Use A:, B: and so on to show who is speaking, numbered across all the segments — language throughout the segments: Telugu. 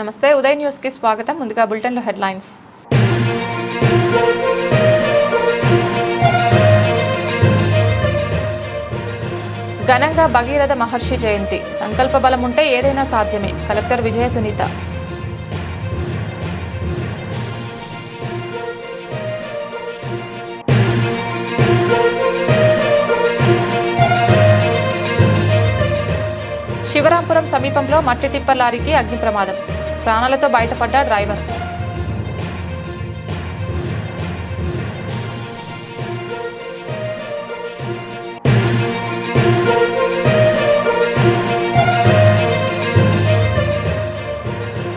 A: నమస్తే ఉదయ్ న్యూస్ కి స్వాగతం. ముందుగా బులెటిన్ లో హెడ్లైన్స్. ఘనంగా భగీరథ మహర్షి జయంతి. సంకల్ప బలం ఉంటే ఏదైనా సాధ్యమే. కలెక్టర్ విజయ సునీత. శివరాంపురం సమీపంలో మట్టి టిప్పర్ లారీకి అగ్ని ప్రమాదం. ప్రాణాలతో బయటపడ్డ డ్రైవర్.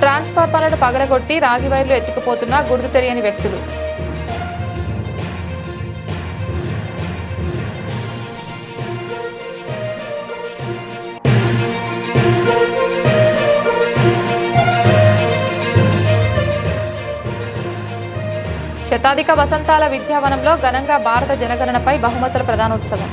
A: ట్రాన్స్ఫార్మర్లను పగలగొట్టి రాగి వైర్లు ఎత్తుకుపోతున్న గుర్తు తెలియని వ్యక్తులు. శతాధిక వసంతాల విద్యావనంలో ఘనంగా భారత జనగణనపై బహుమతుల ప్రధానోత్సవం.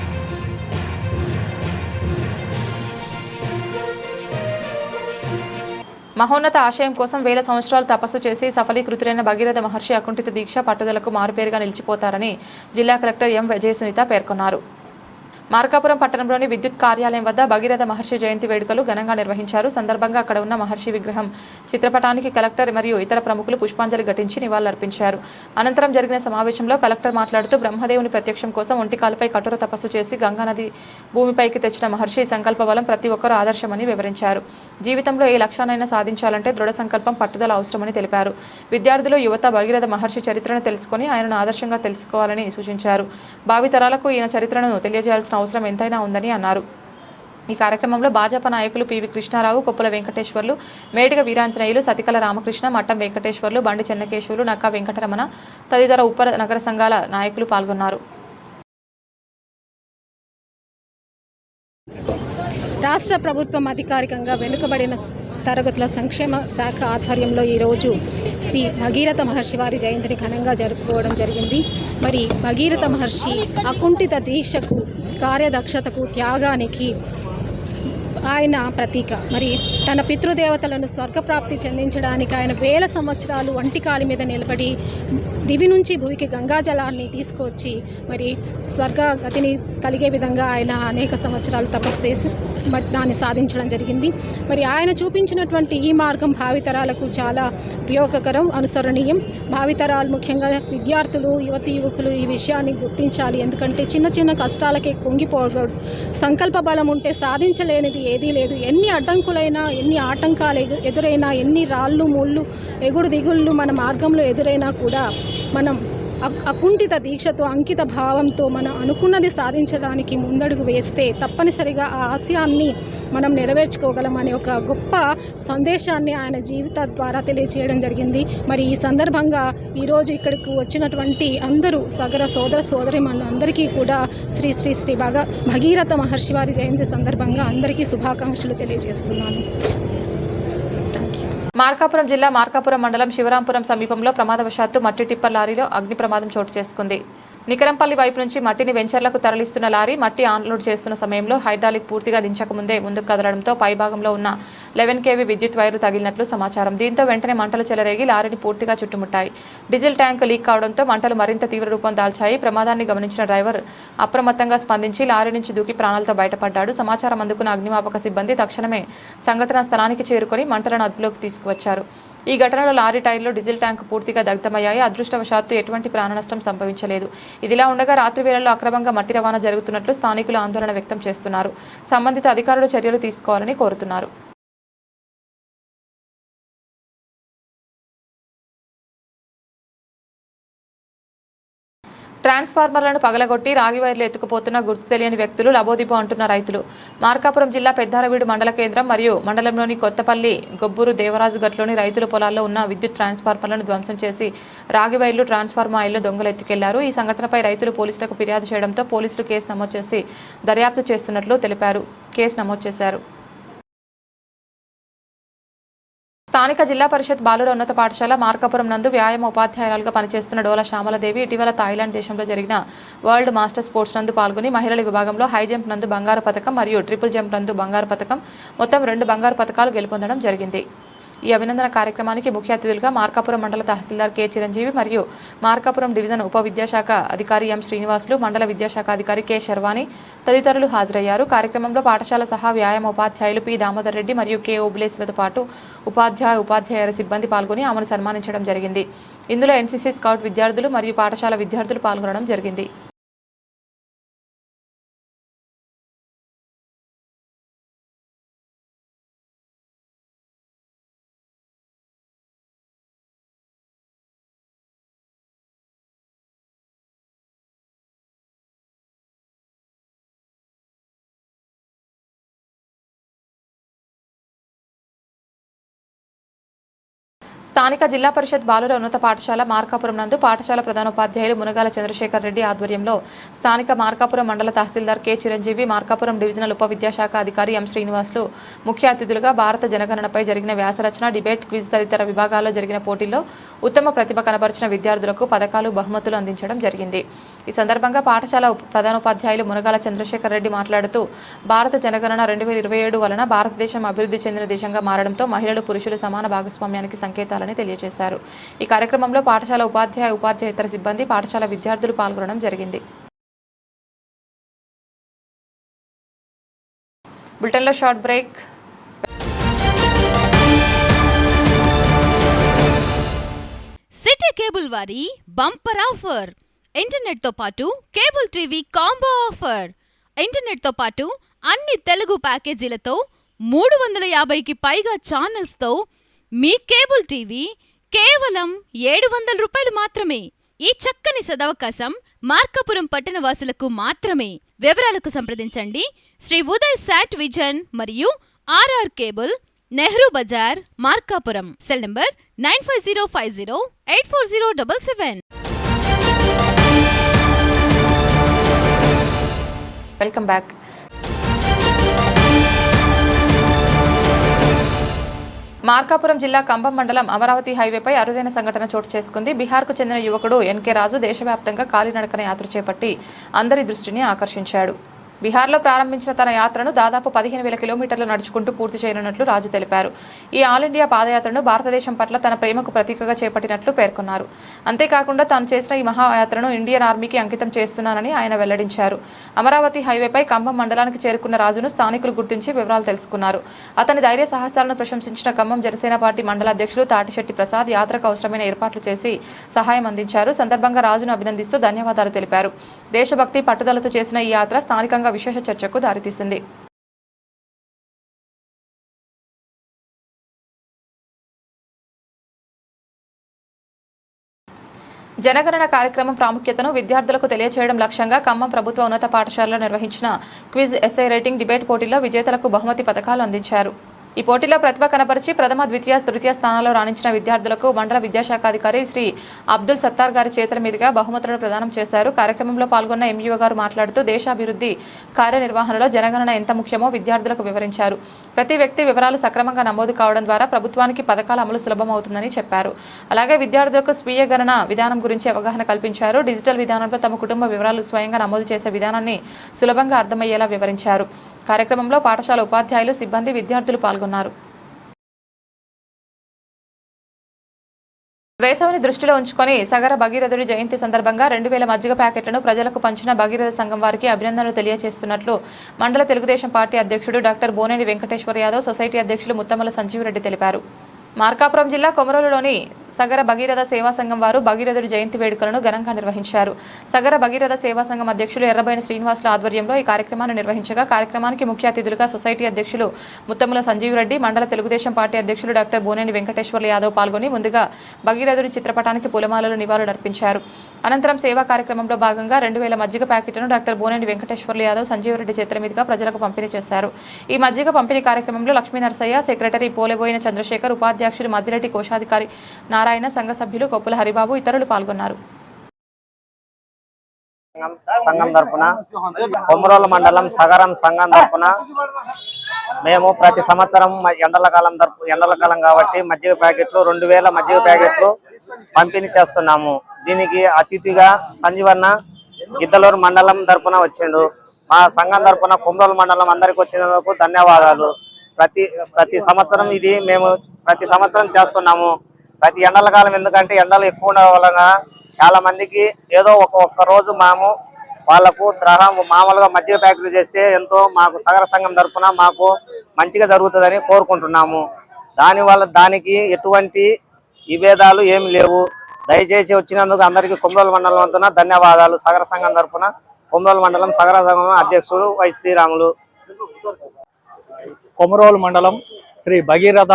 A: మహోన్నత ఆశయం కోసం వేల సంవత్సరాలు తపస్సు చేసి సఫలీకృతులైన భగీరథ మహర్షి అకుంఠిత దీక్ష పట్టుదలకు మారుపేరుగా నిలిచిపోతారని జిల్లా కలెక్టర్ ఎం విజయ సునీత పేర్కొన్నారు. మార్కాపురం పట్టణంలోని విద్యుత్ కార్యాలయం వద్ద భగీరథ మహర్షి జయంతి వేడుకలు ఘనంగా నిర్వహించారు. సందర్భంగా అక్కడ ఉన్న మహర్షి విగ్రహం చిత్రపటానికి కలెక్టర్ మరియు ఇతర ప్రముఖులు పుష్పాంజలి ఘటించి నివాళులర్పించారు. అనంతరం జరిగిన సమావేశంలో కలెక్టర్ మాట్లాడుతూ బ్రహ్మదేవుని ప్రత్యక్షం కోసం ఒంటికాలపై కఠోర తపస్సు చేసి గంగానది భూమిపైకి తెచ్చిన మహర్షి సంకల్ప బలం ప్రతి ఒక్కరూ ఆదర్శమని వివరించారు. జీవితంలో ఏ లక్ష్యాన్నైనా సాధించాలంటే దృఢ సంకల్పం, పట్టుదల అవసరమని తెలిపారు. విద్యార్థులు, యువత భగీరథ మహర్షి చరిత్రను తెలుసుకుని ఆయనను ఆదర్శంగా తెలుసుకోవాలని సూచించారు. భావితరాలకు ఈయన చరిత్రను తెలియజేయాల్సిన అవసరం ఎంతైనా ఉందని అన్నారు. ఈ కార్యక్రమంలో భాజపా నాయకులు పివి కృష్ణారావు, కొప్పుల వెంకటేశ్వర్లు, మేడిగ వీరాంజనేయులు, సతికల రామకృష్ణ, మట్టం వెంకటేశ్వర్లు, బండి చెన్నకేశ్వర్లు, నక్కా వెంకటరమణ తదితర ఉప నగర సంఘాల నాయకులు పాల్గొన్నారు.
B: రాష్ట్ర ప్రభుత్వం అధికారికంగా వెనుకబడిన తరగతుల సంక్షేమ శాఖ ఆధ్వర్యంలో ఈరోజు శ్రీ భగీరథ మహర్షి వారి జయంతిని ఘనంగా జరుపుకోవడం జరిగింది. మరి భగీరథ మహర్షి అకుంఠిత దీక్షకు, కార్యదక్షతకు, త్యాగానికి ఆయన ప్రతీక. మరి తన పితృదేవతలను స్వర్గప్రాప్తి చెందించడానికి ఆయన వేల సంవత్సరాలు వంటికాలి మీద నిలబడి దివి నుంచి భూమికి గంగాజలాన్ని తీసుకొచ్చి మరి స్వర్గగతిని కలిగే విధంగా ఆయన అనేక సంవత్సరాలు తపస్సు చేసి దాన్ని సాధించడం జరిగింది. మరి ఆయన చూపించినటువంటి ఈ మార్గం భావితరాలకు చాలా ఉపయోగకరం, అనుసరణీయం. భావితరాలు, ముఖ్యంగా విద్యార్థులు, యువతీ యువకులు ఈ విషయాన్ని గుర్తించాలి. ఎందుకంటే చిన్న చిన్న కష్టాలకే కుంగిపోకూడదు. సంకల్ప బలం ఉంటే సాధించలేనిది ఏదీ లేదు. ఎన్ని అడ్డంకులైనా, ఎన్ని ఆటంకాలు ఎదురైనా, ఎన్ని రాళ్ళు ముళ్ళు ఎగుడు దిగుళ్ళు మన మార్గంలో ఎదురైనా కూడా మనం అకుంఠిత దీక్షతో, అంకిత భావంతో మనం అనుకున్నది సాధించడానికి ముందడుగు వేస్తే తప్పనిసరిగా ఆ ఆశయాన్ని మనం నెరవేర్చుకోగలమనే ఒక గొప్ప సందేశాన్ని ఆయన జీవిత ద్వారా తెలియచేయడం జరిగింది. మరి ఈ సందర్భంగా ఈరోజు ఇక్కడికి వచ్చినటువంటి అందరూ సగర సోదర సోదరిమణులందరికీ కూడా శ్రీ శ్రీ శ్రీ భగీరథ మహర్షి వారి జయంతి సందర్భంగా అందరికీ శుభాకాంక్షలు తెలియజేస్తున్నాను.
A: మార్కాపురం జిల్లా మార్కాపురం మండలం శివరాంపురం సమీపంలో ప్రమాదవశాత్తు మట్టి టిప్పర్ లారీలో అగ్ని ప్రమాదం చోటు చేసుకుంది. నికరంపల్లి వైపు నుంచి మట్టిని వెంచర్లకు తరలిస్తున్న లారీ మట్టి ఆన్లోడ్ చేస్తున్న సమయంలో హైడ్రాలిక్ పూర్తిగా దించకముందే ముందుకు కదలడంతో పైభాగంలో ఉన్న 11 kV విద్యుత్ వైరు తగిలినట్లు సమాచారం. దీంతో వెంటనే మంటలు చెలరేగి లారీని పూర్తిగా చుట్టుముట్టాయి. డీజిల్ ట్యాంక్ లీక్ కావడంతో మంటలు మరింత తీవ్ర రూపం దాల్చాయి. ప్రమాదాన్ని గమనించిన డ్రైవర్ అప్రమత్తంగా స్పందించి లారీ నుంచి దూకి ప్రాణాలతో బయటపడ్డాడు. సమాచారం అందుకున్న అగ్నిమాపక సిబ్బంది తక్షణమే సంఘటనా స్థలానికి చేరుకొని మంటలను అదుపులోకి తీసుకువచ్చారు. ఈ ఘటనలో లారీ టైర్లో డీజిల్ ట్యాంక్ పూర్తిగా దగ్ధమయ్యాయి. అదృష్టవశాత్తు ఎటువంటి ప్రాణనష్టం సంభవించలేదు. ఇదిలా ఉండగా రాత్రి వేళల్లో అక్రమంగా మట్టి రవాణా జరుగుతున్నట్లు స్థానికులు ఆందోళన వ్యక్తం చేస్తున్నారు. సంబంధిత అధికారులు చర్యలు తీసుకోవాలని కోరుతున్నారు. ట్రాన్స్ఫార్మర్లను పగలగొట్టి రాగి వైర్లు ఎత్తుకుపోతున్న గుర్తు తెలియని వ్యక్తులు లబోదిబో అంటున్న రైతులు. మార్కాపురం జిల్లా పెద్దారవీడు మండల కేంద్రం మరియు మండలంలోని కొత్తపల్లి, గొబ్బూరు, దేవరాజు గట్లోని రైతుల పొలాల్లో ఉన్న విద్యుత్ ట్రాన్స్ఫార్మర్లను ధ్వంసం చేసి రాగి వైర్లు, ట్రాన్స్ఫార్మర్ ఆయిల్ను దొంగలు ఎత్తుకెళ్లారు. ఈ సంఘటనపై రైతులు పోలీసులకు ఫిర్యాదు చేయడంతో పోలీసులు కేసు నమోదు చేసి దర్యాప్తు చేస్తున్నట్లు తెలిపారు. కేసు నమోదు చేశారు. స్థానిక జిల్లా పరిషత్ బాలుర ఉన్నత పాఠశాల మార్కాపురం నందు వ్యాయామ ఉపాధ్యాయురాలుగా పనిచేస్తున్న డోల శ్యామలదేవి ఇటీవల థాయిలాండ్ దేశంలో జరిగిన వరల్డ్ మాస్టర్ స్పోర్ట్స్ నందు పాల్గొని మహిళల విభాగంలో హై జంప్ నందు బంగారు పతకం మరియు ట్రిపుల్ జంప్ నందు బంగారు పతకం మొత్తం 2 బంగారు పతకాలు గెలుపొందడం జరిగింది. ఈ అభినందన కార్యక్రమానికి ముఖ్య అతిథులుగా మార్కాపురం మండల తహసీల్దార్ కె చిరంజీవి మరియు మార్కాపురం డివిజన్ ఉప విద్యాశాఖ అధికారి ఎం శ్రీనివాసులు, మండల విద్యాశాఖ అధికారి కె శర్వాణి తదితరులు హాజరయ్యారు. కార్యక్రమంలో పాఠశాల సహా వ్యాయామ ఉపాధ్యాయులు పి దామోదర్ రెడ్డి మరియు కె ఓబులేసులతో పాటు ఉపాధ్యాయుల సిబ్బంది పాల్గొని ఆమెను సన్మానించడం జరిగింది. ఇందులో ఎన్సీసీ స్కౌట్ విద్యార్థులు మరియు పాఠశాల విద్యార్థులు పాల్గొనడం జరిగింది. స్థానిక జిల్లా పరిషత్ బాలుర ఉన్నత పాఠశాల మార్కాపురం నందు పాఠశాల ప్రధానోపాధ్యాయులు మునగాల చంద్రశేఖర్ రెడ్డి ఆధ్వర్యంలో స్థానిక మార్కాపురం మండల తహసీల్దార్ కె చిరంజీవి, మార్కాపురం డివిజనల్ ఉప విద్యాశాఖ అధికారి ఎం శ్రీనివాసులు ముఖ్య అతిథులుగా భారత జనగణనపై జరిగిన వ్యాసరచన, డిబేట్, క్విజ్ తదితర విభాగాల్లో జరిగిన పోటీల్లో ఉత్తమ ప్రతిభ కనబరిచిన విద్యార్థులకు పథకాలు, బహుమతులు అందించడం జరిగింది. ఈ సందర్భంగా పాఠశాల ప్రధానోపాధ్యాయులు మునగాల చంద్రశేఖర్ రెడ్డి మాట్లాడుతూ భారత జనగణన 2027 వలన భారతదేశం అభివృద్ధి చెందిన దేశంగా మారడంతో మహిళలు, పురుషులు సమాన భాగస్వామ్యానికి సంకేతాలని తెలియజేశారు. ఈ కార్యక్రమంలో పాఠశాల ఉపాధ్యాయేతర సిబ్బంది, పాఠశాల విద్యార్థులు పాల్గొనడం జరిగింది. బులెటిన్లో షార్ట్ బ్రేక్.
C: సిటీ కేబుల్ వారి బంపర్ ఆఫర్. ఇంటర్నెట్ తో పాటు cable TV combo offer. Internet తో పాటు అన్ని తెలుగు ప్యాకేజీలతో 350కి పైగా ఛానల్స్ తో మీ కేబుల్ టీవీ కేవలం 700 రూపాయలు మాత్రమే. ఈ చక్కని సదవకాశం మార్కాపురం పట్టణ వాసులకు మాత్రమే. వివరాలకు సంప్రదించండి శ్రీ ఉదయ్ శాట్ విజన్ మరియు RR cable, Nehru Bazar, Markapuram. Cell number 9505084077.
A: Welcome back. Markapuram జిల్లా కంభం మండలం అమరావతి హైవేపై అరుదైన సంఘటన చోటు చేసుకుంది. బీహార్కు చెందిన యువకుడు ఎన్కే రాజు దేశవ్యాప్తంగా కాలినడకన యాత్ర చేపట్టి అందరి దృష్టిని ఆకర్షించాడు. బీహార్లో ప్రారంభించిన తన యాత్రను దాదాపు 15,000 కిలోమీటర్లు నడుచుకుంటూ పూర్తి చేయనున్నట్లు రాజు తెలిపారు. ఈ ఆల్ ఇండియా పాదయాత్రను భారతదేశం పట్ల తన ప్రేమకు ప్రతీకగా చేపట్టినట్లు పేర్కొన్నారు. అంతేకాకుండా తాను చేసిన ఈ మహాయాత్రను ఇండియన్ ఆర్మీకి అంకితం చేస్తున్నానని ఆయన వెల్లడించారు. అమరావతి హైవేపై ఖమ్మం మండలానికి చేరుకున్న రాజును స్థానికులు గుర్తించి వివరాలు తెలుసుకున్నారు. అతని ధైర్య సాహసాలను ప్రశంసించిన ఖమ్మం జనసేన పార్టీ మండల అధ్యక్షులు తాటిశెట్టి ప్రసాద్ యాత్రకు అవసరమైన ఏర్పాట్లు చేసి సహాయం అందించారు. సందర్భంగా రాజును అభినందిస్తూ ధన్యవాదాలు తెలిపారు. దేశభక్తి పట్టుదలతో చేసిన ఈ యాత్ర స్థానికంగా విశేష చర్చకు దారితీసింది. జనగణన కార్యక్రమం ప్రాముఖ్యతను విద్యార్థులకు తెలియచేయడం లక్ష్యంగా ఖమ్మం ప్రభుత్వ ఉన్నత పాఠశాలలో నిర్వహించిన క్విజ్, ఎస్ఐ రైటింగ్, డిబేట్ పోటీల్లో విజేతలకు బహుమతి పథకాలు అందించారు. ఈ పోటీలో ప్రతిభ కనబరిచి ప్రథమ, ద్వితీయ, తృతీయ స్థానాల్లో రాణించిన విద్యార్థులకు మండల విద్యాశాఖ అధికారి శ్రీ అబ్దుల్ సత్తార్ గారి చేతుల మీదుగా బహుమతులను ప్రదానం చేశారు. కార్యక్రమంలో పాల్గొన్న ఎంఈఓ గారు మాట్లాడుతూ దేశాభివృద్ధి కార్యనిర్వహణలో జనగణన ఎంత ముఖ్యమో విద్యార్థులకు వివరించారు. ప్రతి వ్యక్తి వివరాలు సక్రమంగా నమోదు కావడం ద్వారా ప్రభుత్వానికి పథకాల అమలు సులభమవుతుందని చెప్పారు. అలాగే విద్యార్థులకు స్వీయ గణన విధానం గురించి అవగాహన కల్పించారు. డిజిటల్ విధానంలో తమ కుటుంబ వివరాలు స్వయంగా నమోదు చేసే విధానాన్ని సులభంగా అర్థమయ్యేలా వివరించారు. కార్యక్రమంలో పాఠశాల ఉపాధ్యాయులు, సిబ్బంది, విద్యార్థులు పాల్గొన్నారు. వేసవిని దృష్టిలో ఉంచుకొని సగర భగీరథుడి జయంతి సందర్భంగా 2000 మజ్జిగ ప్యాకెట్లను ప్రజలకు పంచిన భగీరథ సంఘం వారికి అభినందనలు తెలియజేస్తున్నట్లు మండల తెలుగుదేశం పార్టీ అధ్యక్షుడు డాక్టర్ బోనేని వెంకటేశ్వర యాదవ్, సొసైటీ అధ్యక్షులు ముత్తమల సంజీవరెడ్డి తెలిపారు. మార్కాపురం జిల్లా కొమరోలులోని సగర భగీరథ సేవా సంఘం వారు భగీరథుడి జయంతి వేడుకలను ఘనంగా నిర్వహించారు. సగర భగీరథ సేవా సంఘం అధ్యక్షులు ఎర్రబైన శ్రీనివాసుల ఆధ్వర్యంలో ఈ కార్యక్రమాన్ని నిర్వహించగా కార్యక్రమానికి ముఖ్య అతిథులుగా సొసైటీ అధ్యక్షులు ముత్తముల సంజీవరెడ్డి, మండల తెలుగుదేశం పార్టీ అధ్యక్షులు డాక్టర్ బోనేని వెంకటేశ్వర యాదవ్ పాల్గొని ముందుగా భగీరథుడి చిత్రపటానికి పూలమాలలు నివాళులర్పించారు. అనంతరం సేవా కార్యక్రమంలో భాగంగా 2000 మజ్జిగ ప్యాకెట్లను డాక్టర్ బోనేని వెంకటేశ్వర యాదవ్, సంజీవరెడ్డి చేతుల మీదుగా ప్రజలకు పంపిణీ చేశారు. ఈ మజ్జిగ పంపిణీ కార్యక్రమంలో లక్ష్మీ నరసయ్య, సెక్రటరీ పోలేబోయిన చంద్రశేఖర్, ఉపాధ్యక్షులు మద్దిరెడ్డి, కోశాధికారి నారాయణ, సంఘ సభ్యులు కొప్పుల హరిబాబు ఇతరులు పాల్గొన్నారు.
D: సంఘం తరపున కొమరోలు మండలం సగరం సంఘం తరపున మేము ప్రతి సంవత్సరం ఎండల కాలం కాబట్టి మజ్జిగ ప్యాకెట్లు 2000 మజ్జిగ ప్యాకెట్లు పంపిణీ చేస్తున్నాము. దీనికి అతిథిగా సంజీవన్న గిద్దలూరు మండలం తరపున వచ్చిండు. మా సంఘం తరపున కొమరోలు మండలం అందరికి వచ్చినందుకు ధన్యవాదాలు. ప్రతి సంవత్సరం ఇది మేము ప్రతి సంవత్సరం చేస్తున్నాము. ప్రతి ఎండల కాలం ఎందుకంటే ఎండలు ఎక్కువ ఉండడం వలన చాలా మందికి ఏదో ఒక్క రోజు మేము వాళ్లకు మామూలుగా మజ్జిగ ప్యాకెట్లు చేస్తే ఎంతో మాకు సగర సంఘం తరఫున మాకు మంచిగా జరుగుతుందని కోరుకుంటున్నాము. దానికి ఎటువంటి విభేదాలు ఏమి లేవు. దయచేసి వచ్చినందుకు అందరికీ కొమరోలు మండలం అంటున్నా ధన్యవాదాలు. సగర సంఘం తరఫున కొమరోలు మండలం సగర సంఘం అధ్యక్షుడు వై శ్రీరాములు.
E: కొమరోలు మండలం శ్రీ భగీరథ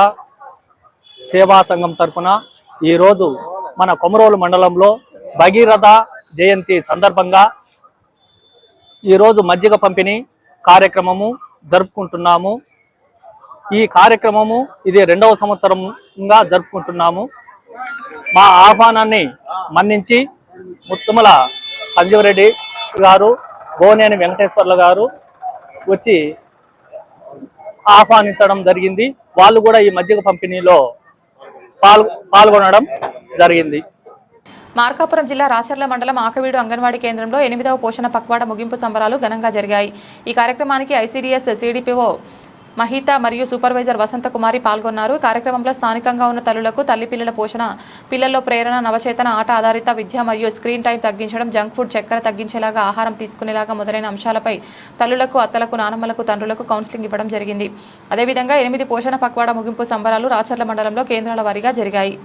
E: సేవా సంఘం తరఫున ఈరోజు మన కొమరోలు మండలంలో భగీరథ జయంతి సందర్భంగా ఈరోజు మజ్జిగ పంపిణీ కార్యక్రమము జరుపుకుంటున్నాము. ఈ కార్యక్రమము ఇది 2వ సంవత్సరంగా జరుపుకుంటున్నాము. మా ఆహ్వానాన్ని మన్నించి ముత్తుమల సంజీవరెడ్డి గారు, బోనేని వెంకటేశ్వర్ల గారు వచ్చి ఆహ్వానించడం జరిగింది. వాళ్ళు కూడా ఈ మజ్జిగ పంపిణీలో పాల్గొనడం జరిగింది.
A: మార్కాపురం జిల్లా రాచర్ల మండలం ఆకవీడు అంగన్వాడీ కేంద్రంలో 8వ పోషణ పక్వాడ ముగింపు సంబరాలు ఘనంగా జరిగాయి. ఈ కార్యక్రమానికి ఐసీడీఎస్ సిడిపిఓ మహిత మరియు సూపర్వైజర్ వసంతకుమారి పాల్గొన్నారు. కార్యక్రమంలో స్థానికంగా ఉన్న తల్లులకు తల్లి పిల్లల పోషణ, పిల్లల్లో ప్రేరణ, నవచేతన, ఆట ఆధారిత విద్య మరియు స్క్రీన్ టైం తగ్గించడం, జంక్ ఫుడ్, చక్కెర తగ్గించేలాగా ఆహారం తీసుకునేలాగా మొదలైన అంశాలపై తల్లులకు, అత్తలకు, నానమ్మలకు, తండ్రులకు కౌన్సిలింగ్ ఇవ్వడం జరిగింది. అదేవిధంగా 8 పోషణ పక్వాడ ముగింపు సంబరాలు రాచర్ల మండలంలో కేంద్రాల వారీగా జరిగాయి.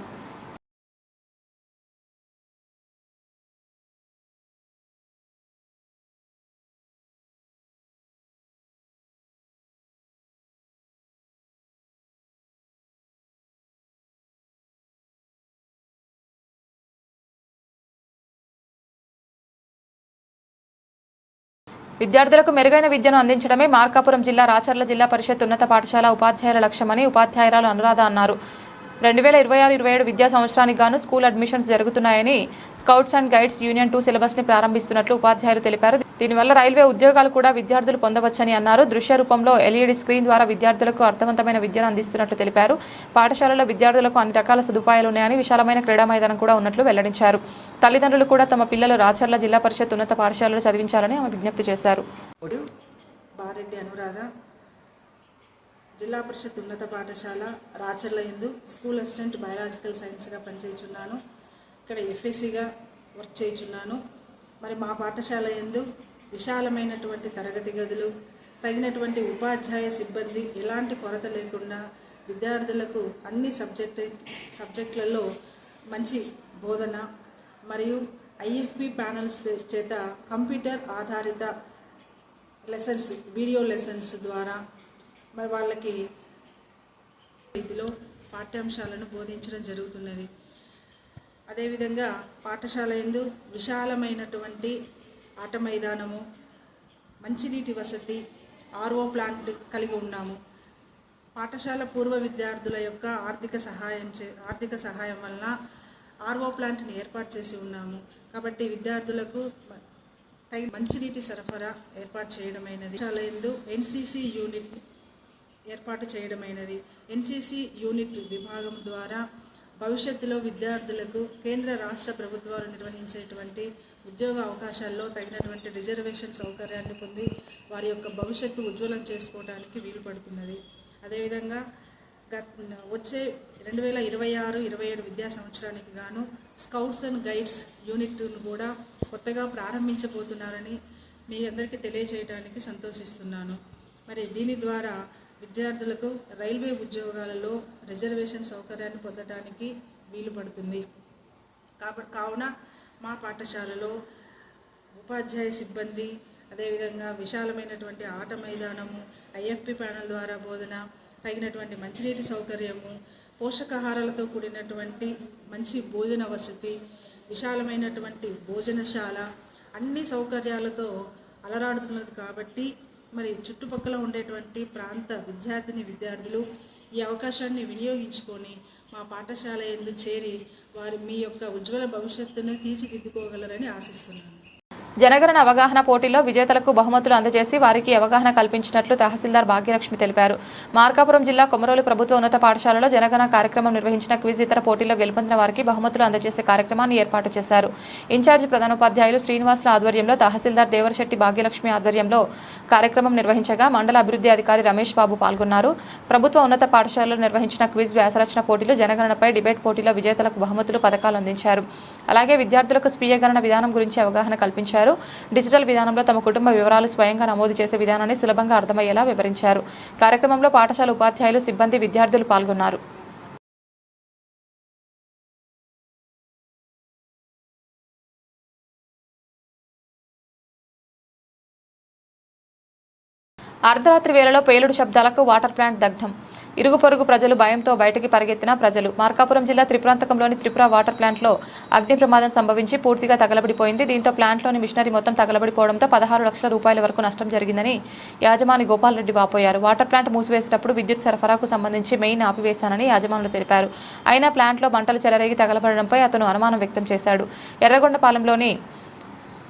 A: విద్యార్థులకు మెరుగైన విద్యను అందించడమే మార్కాపురం జిల్లా రాచర్ల జిల్లా పరిషత్ ఉన్నత పాఠశాల ఉపాధ్యాయుల లక్ష్యమని ఉపాధ్యాయురాలు అనురాధ అన్నారు. 2026-27 విద్యా సంవత్సరానికి గాను స్కూల్ అడ్మిషన్స్ జరుగుతున్నాయని scouts and guides union 2 syllabus ని ప్రారంభిస్తున్నట్లు ఉపాధ్యాయులు తెలిపారు. దీనివల్ల రైల్వే ఉద్యోగాలు కూడా విద్యార్థులు పొందవచ్చని అన్నారు. దృశ్య రూపంలో ఎల్ఈడి స్క్రీన్ ద్వారా విద్యార్థులకు అర్థవంతమైన విద్యను అందిస్తున్నట్లు తెలిపారు. పాఠశాలలో విద్యార్థులకు అన్ని రకాల సదుపాయాలు ఉన్నాయని, విశాలమైన క్రీడా మైదానం కూడా ఉన్నట్లు వెల్లడించారు. తల్లిదండ్రులు కూడా తమ పిల్లలు రాచర్ల జిల్లా పరిషత్ ఉన్నత పాఠశాలలో చదివించాలని ఆమె విజ్ఞప్తి చేశారు.
F: జిల్లా పరిషత్ ఉన్నత పాఠశాల రాచర్ల యందు స్కూల్ అసిస్టెంట్ బయాలజికల్ సైన్స్గా పనిచేయుచున్నాను. ఇక్కడ ఎఫ్ఎస్సిగా వర్క్ చేయుచున్నాను. మరి మా పాఠశాల యందు విశాలమైనటువంటి తరగతి గదులు, తగినటువంటి ఉపాధ్యాయ సిబ్బంది, ఎలాంటి కొరత లేకుండా విద్యార్థులకు అన్ని సబ్జెక్టులలో మంచి బోధన మరియు ఐఎఫ్బి ప్యానల్స్ చేత కంప్యూటర్ ఆధారిత లెసన్స్, వీడియో లెసన్స్ ద్వారా మరి వాళ్ళకి రీతిలో పాఠ్యాంశాలను బోధించడం జరుగుతున్నది. అదేవిధంగా పాఠశాల యందు విశాలమైనటువంటి ఆట మైదానము, మంచినీటి వసతి, ఆర్ఓ ప్లాంట్ కలిగి ఉన్నాము. పాఠశాల పూర్వ విద్యార్థుల యొక్క ఆర్థిక సహాయం వలన ఆర్ఓ ప్లాంట్ని ఏర్పాటు చేసి ఉన్నాము. కాబట్టి విద్యార్థులకు మంచినీటి సరఫరా ఏర్పాటు చేయడమైనది. పాఠశాల యందు ఎన్సీసీ యూనిట్ ఏర్పాటు చేయడమైనది. ఎన్సీసీ యూనిట్ విభాగం ద్వారా భవిష్యత్తులో విద్యార్థులకు కేంద్ర రాష్ట్ర ప్రభుత్వాలు నిర్వహించేటువంటి ఉద్యోగ అవకాశాల్లో తగినటువంటి రిజర్వేషన్ సౌకర్యాన్ని పొంది వారి యొక్క భవిష్యత్తు ఉజ్వలం చేసుకోవడానికి వీలు పడుతున్నది. అదేవిధంగా వచ్చే 2026-27 విద్యా సంవత్సరానికి గాను స్కౌట్స్ అండ్ గైడ్స్ యూనిట్ను కూడా కొత్తగా ప్రారంభించబోతున్నారని మీ అందరికీ తెలియజేయడానికి సంతోషిస్తున్నాను. మరి దీని ద్వారా విద్యార్థులకు రైల్వే ఉద్యోగాలలో రిజర్వేషన్ సౌకర్యాన్ని పొందడానికి వీలు పడుతుంది. కావున మా పాఠశాలలో ఉపాధ్యాయ సిబ్బంది, అదేవిధంగా విశాలమైనటువంటి ఆట మైదానము, ఐఎఫ్పి ప్యానల్ ద్వారా బోధన, తగినటువంటి మంచినీటి సౌకర్యము, పోషకాహారాలతో కూడినటువంటి మంచి భోజన వసతి, విశాలమైనటువంటి భోజనశాల, అన్ని సౌకర్యాలతో అలరాడుతున్నది. కాబట్టి మరి చుట్టుపక్కల ఉండేటువంటి ప్రాంత విద్యార్థులు ఈ అవకాశాన్ని వినియోగించుకొని మా పాఠశాల యందు చేరి వారు మీ యొక్క ఉజ్వల భవిష్యత్తును తీర్చిదిద్దుకోగలరని ఆశిస్తున్నాను.
A: జనగణన అవగాహన పోటీలో విజేతలకు బహుమతులు అందజేసి వారికి అవగాహన కల్పించినట్లు తహసీల్దార్ భాగ్యలక్ష్మి తెలిపారు. మార్కాపురం జిల్లా కొమరోలు ప్రభుత్వ ఉన్నత పాఠశాలలో జనగణన కార్యక్రమం నిర్వహించిన క్విజ్ ఇతర పోటీల్లో గెలుపొందిన వారికి బహుమతులు అందజేసే కార్యక్రమాన్ని ఏర్పాటు చేశారు. ఇన్ఛార్జి ప్రధానోపాధ్యాయులు శ్రీనివాసుల ఆధ్వర్యంలో తహసీల్దార్ దేవరశెట్టి భాగ్యలక్ష్మి ఆధ్వర్యంలో కార్యక్రమం నిర్వహించగా మండల అభివృద్ధి అధికారి రమేష్ బాబు పాల్గొన్నారు. ప్రభుత్వ ఉన్నత పాఠశాలలో నిర్వహించిన క్విజ్ వ్యాసరచన పోటీలు జనగణనపై డిబేట్ పోటీలో విజేతలకు బహుమతులు పథకాలు అందించారు. అలాగే విద్యార్థులకు స్వీయ గణన విధానం గురించి అవగాహన కల్పించారు. డిజిటల్ విధానంలో తమ కుటుంబ వివరాలు స్వయంగా నమోదు చేసే విధానాన్ని సులభంగా అర్థమయ్యేలా వివరించారు. కార్యక్రమంలో పాఠశాల ఉపాధ్యాయులు, సిబ్బంది, విద్యార్థులు పాల్గొన్నారు. అర్ధరాత్రి వేళలో పేలుడు శబ్దాలకు వాటర్ ప్లాంట్ దగ్ధం. ఇరుగు పొరుగు ప్రజలు భయంతో బయటికి పరిగెత్తిన ప్రజలు. మార్కాపురం జిల్లా త్రిపురాంతకంలోని త్రిపుర వాటర్ ప్లాంట్లో అగ్ని ప్రమాదం సంభవించి పూర్తిగా తగలబడిపోయింది. దీంతో ప్లాంట్లోని మిషనరీ మొత్తం తగలబడిపోవడంతో 16 లక్షల రూపాయల వరకు నష్టం జరిగిందని యాజమాని గోపాల్ రెడ్డి వాపోయారు. వాటర్ ప్లాంట్ మూసివేసేటప్పుడు విద్యుత్ సరఫరాకు సంబంధించి మెయిన్ ఆపివేశానని యాజమానులు తెలిపారు. అయినా ప్లాంట్లో మంటలు చెలరేగి తగలబడడంపై అతను అనుమానం వ్యక్తం చేశాడు. ఎర్రగొండపాలెంలోని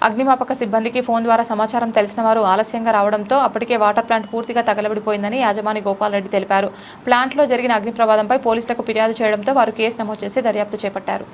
A: అగ్నిమాపక సిబ్బందికి ఫోన్ ద్వారా సమాచారం తెలిసిన వారు ఆలస్యంగా రావడంతో అప్పటికే వాటర్ ప్లాంట్ పూర్తిగా తగలబడిపోయిందని యాజమాని గోపాల్ రెడ్డి తెలిపారు. ప్లాంట్లో జరిగిన అగ్ని ప్రమాదంపై పోలీసులకు ఫిర్యాదు చేయడంతో వారు కేసు నమోదు చేసి దర్యాప్తు చేపట్టారు.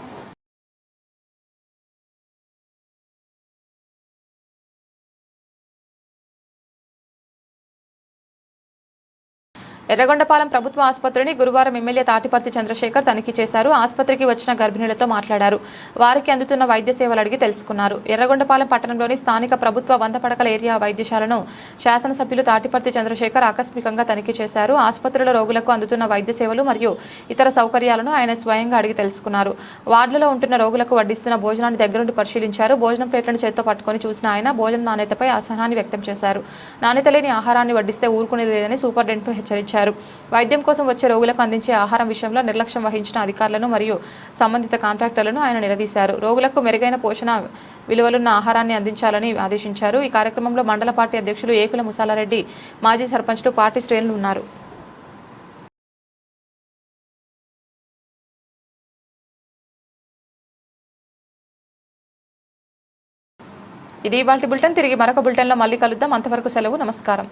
A: ఎర్రగొండపాలెం ప్రభుత్వ ఆసుపత్రిని గురువారం ఎమ్మెల్యే తాటిపర్తి చంద్రశేఖర్ తనిఖీ చేశారు. ఆసుపత్రికి వచ్చిన గర్భిణులతో మాట్లాడారు. వారికి అందుతున్న వైద్య సేవలు అడిగి తెలుసుకున్నారు. ఎర్రగొండపాలెం పట్టణంలోని స్థానిక ప్రభుత్వ 100 పడకల ఏరియా వైద్యశాలను శాసనసభ్యులు తాటిపర్తి చంద్రశేఖర్ ఆకస్మికంగా తనిఖీ చేశారు. ఆసుపత్రిలో రోగులకు అందుతున్న వైద్య సేవలు మరియు ఇతర సౌకర్యాలను ఆయన స్వయంగా అడిగి తెలుసుకున్నారు. వార్డులో ఉంటున్న రోగులకు వడ్డిస్తున్న భోజనాన్ని దగ్గరుండి పరిశీలించారు. భోజనం ప్లేట్లను చేత్తో పట్టుకుని చూసిన ఆయన భోజనం నాణ్యతపై అసహనాన్ని వ్యక్తం చేశారు. నాణ్యత లేని ఆహారాన్ని వడ్డిస్తే ఊరుకునేది లేదని సూపరింటెండెంట్ను హెచ్చరించారు. వైద్యం కోసం వచ్చే రోగులకు అందించే ఆహారం విషయంలో నిర్లక్ష్యం వహించిన అధికారులను మరియు సంబంధిత కాంట్రాక్టర్లను ఆయన నిలదీశారు. రోగులకు మెరుగైన పోషణ విలువలున్న ఆహారాన్ని అందించాలని ఆదేశించారు. ఈ కార్యక్రమంలో మండల పార్టీ అధ్యక్షులు ఏకుల ముసాలారెడ్డి, మాజీ సర్పంచ్లు, పార్టీ శ్రేణులు ఉన్నారు. ఇది ఇవాల్టి బులెటిన్. తిరిగి మరొక బులెటిన్లో మళ్ళీ కలుద్దాం. అంతవరకు సెలవు. నమస్కారం.